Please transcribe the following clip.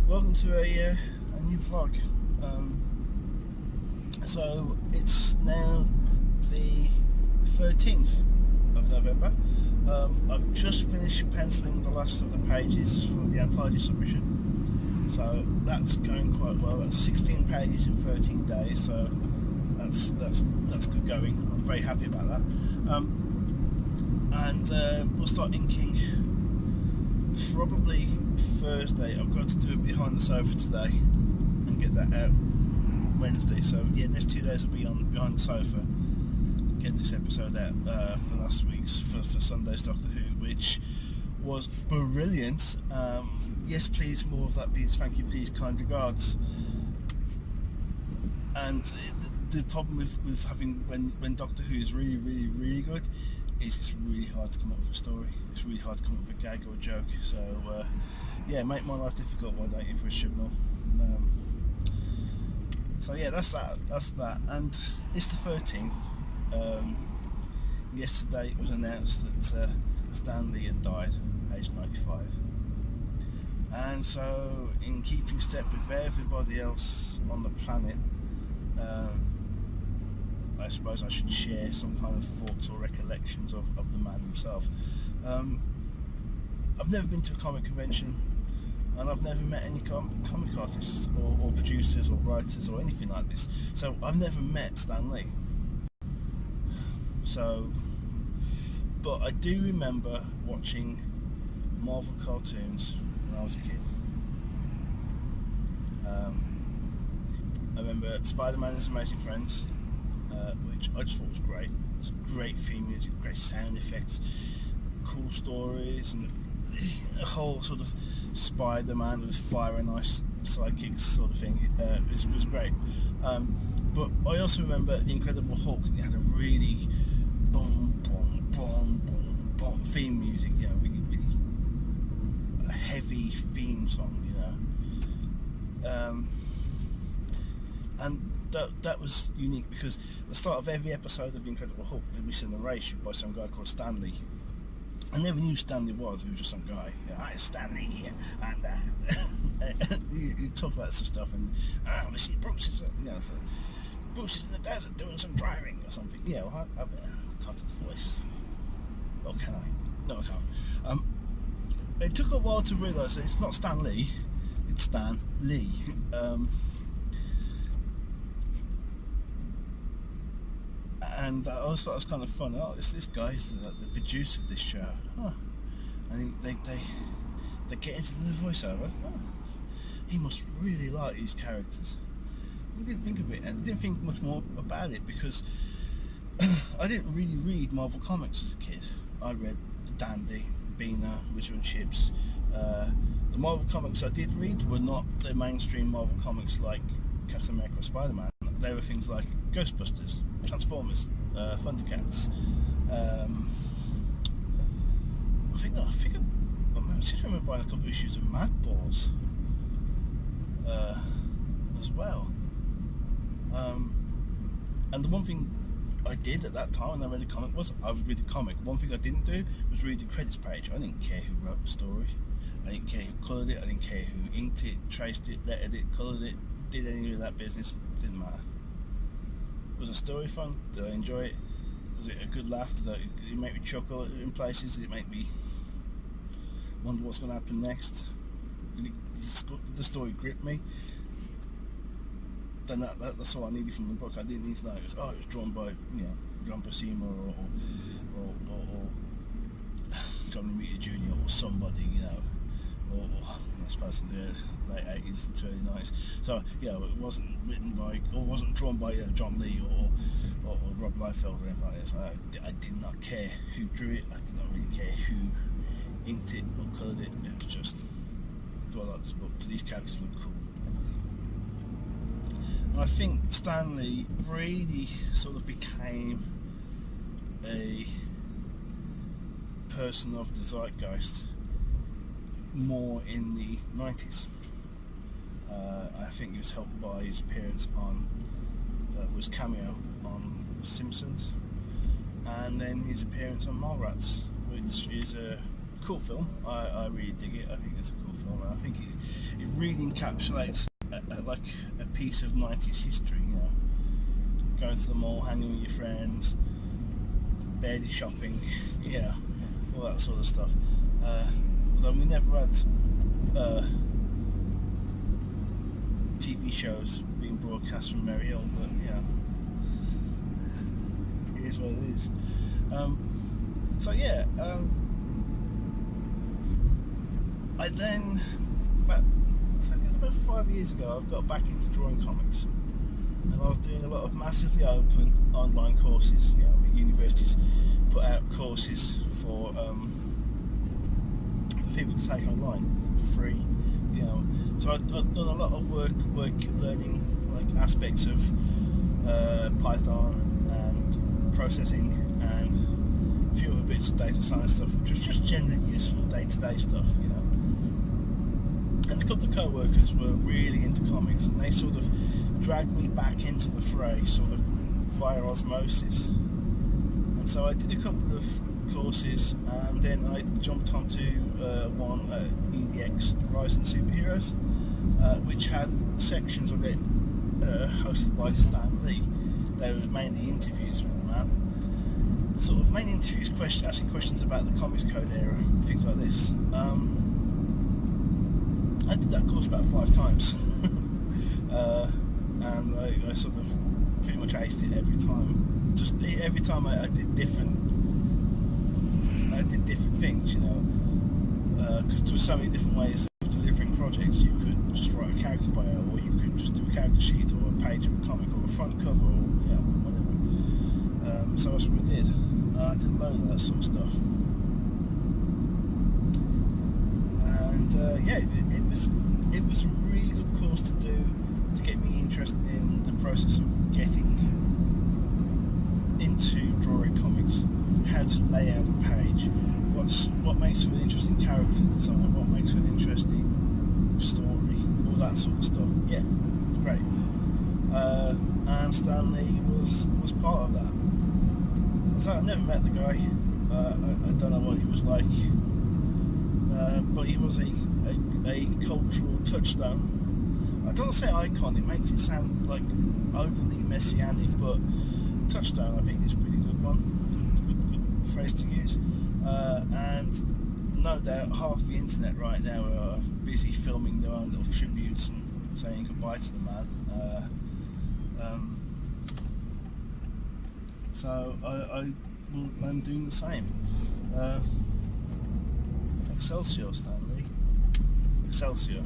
welcome to a new vlog. So it's now the 13th of November. I've just finished penciling the last of the pages for the anthology submission, so that's going quite well. That's 16 pages in 13 days, so that's good going. I'm very happy about that. And we'll start inking probably Thursday. I've got to do it behind the sofa today and get that out Wednesday. So yeah, next 2 days will be on behind the sofa. Get this episode out for last week's for Sunday's Doctor Who, which was brilliant. Yes, please, more of that, please. Thank you, please. Kind regards. And the problem with having when Doctor Who is really good is it's really hard to come up with a story. It's really hard to come up with a gag or a joke. So yeah, make my life difficult, why don't you, for a Chibnall? So yeah, that's that, and it's the 13th. Yesterday it was announced that Stan Lee had died, aged 95, and so in keeping step with everybody else on the planet, I suppose I should share some kind of thoughts or recollections of the man himself. I've never been to a comic convention, and I've never met any comic artists or producers or writers or anything like this, so I've never met Stan Lee. So, but I do remember watching Marvel cartoons when I was a kid. I remember Spider-Man and His Amazing Friends, which I just thought was great. It's great theme music, great sound effects, cool stories, and a whole sort of Spider-Man with fire and ice sidekicks sort of thing. It was great. But I also remember The Incredible Hulk. It had a really boom, boom, boom, boom, boom theme music, you know, really a heavy theme song, you know. And that was unique because at the start of every episode of The Incredible Hulk there was a narration by some guy called Stan Lee. I never knew who Stan Lee was. He was just some guy. Hi, Stan Lee here, and you talk about some stuff, and we see Bruce is, you know, so Bruce is in the desert doing some driving or something. Yeah, well, I can't do the voice. Oh, can I? No, I can't. It took a while to realise that it's not Stan Lee, it's Stan Lee. And I always thought it was kind of fun. Oh, this guy's the producer of this show. Oh. And they get into the voiceover. Oh, he must really like these characters. I didn't think of it, and I didn't think much more about it because I didn't really read Marvel Comics as a kid. I read The Dandy, Beaner, Wizard and Chips. The Marvel Comics I did read were not the mainstream Marvel Comics like Captain America or Spider-Man. They were things like Ghostbusters, Transformers, Thundercats. I just remember buying a couple of issues of Mad Balls as well. And the one thing I did at that time when I read the comic was I would read the comic. One thing I didn't do was read the credits page. I didn't care who wrote the story. I didn't care who coloured it. I didn't care who inked it, traced it, lettered it, coloured it, did any of that business. Didn't matter. Was the story fun? Did I enjoy it? Was it a good laugh? Did it make me chuckle in places? Did it make me wonder what's going to happen next? Did the story grip me? Then that's all I needed from the book. I didn't need to know it was drawn by, you know, John Buscema or John Romita Jr. or somebody, you know, or I suppose in the late 80s to early 90s. So yeah, it wasn't written by or wasn't drawn by John Lee or Rob Liefeld or anything like this. I did not care who drew it. I did not really care who inked it or coloured it. It was just, do I like this book? Do these characters look cool? And I think Stan Lee really sort of became a person of the zeitgeist more in the 90s. I think it was helped by his appearance on was cameo on The Simpsons, and then his appearance on Mallrats, which is a cool film. I really dig it. I think it's a cool film, and I think it really encapsulates like a piece of 90s history. You know, going to the mall, hanging with your friends, barely shopping, yeah, all that sort of stuff. Although we never had TV shows being broadcast from Merry Hill, but you know, it is what it is. So yeah, I then, about 5 years ago, I got back into drawing comics, and I was doing a lot of massively open online courses. You know, universities put out courses for people to take online for free. You know, so I've done a lot of work learning like aspects of Python and processing and a few other bits of data science stuff, which was just generally useful day-to-day stuff. You know. And a couple of co-workers were really into comics, and they sort of dragged me back into the fray, sort of via osmosis. And so I did a couple of courses, and then I jumped onto one EDX, Rising Superheroes, which had sections of it hosted by Stan Lee. They were mainly interviews with the man, sort of main interviews, asking questions about the Comics Code era, things like this. I did that course about 5 times, and I sort of pretty much aced it every time. Just every time I did different things, you know, because there were so many different ways of delivering projects. You could just write a character bio, or you could just do a character sheet, or a page of a comic, or a front cover, or whatever. So that's what I did. I did a load of that sort of stuff. And it was a really good course to do to get me interested in the process of getting into drawing comics, how to lay out a page, what makes for an interesting character design, what makes for an interesting story, all that sort of stuff. Yeah, it's great. And Stan Lee was part of that. So I never met the guy. I don't know what he was like. But he was a cultural touchstone. I don't want to say icon, it makes it sound like overly messianic, but touchstone I think is a pretty good one, good phrase to use. And no doubt half the internet right now are busy filming their own little tributes and saying goodbye to the man. So I'm doing the same. Excelsior, Stanley. Excelsior.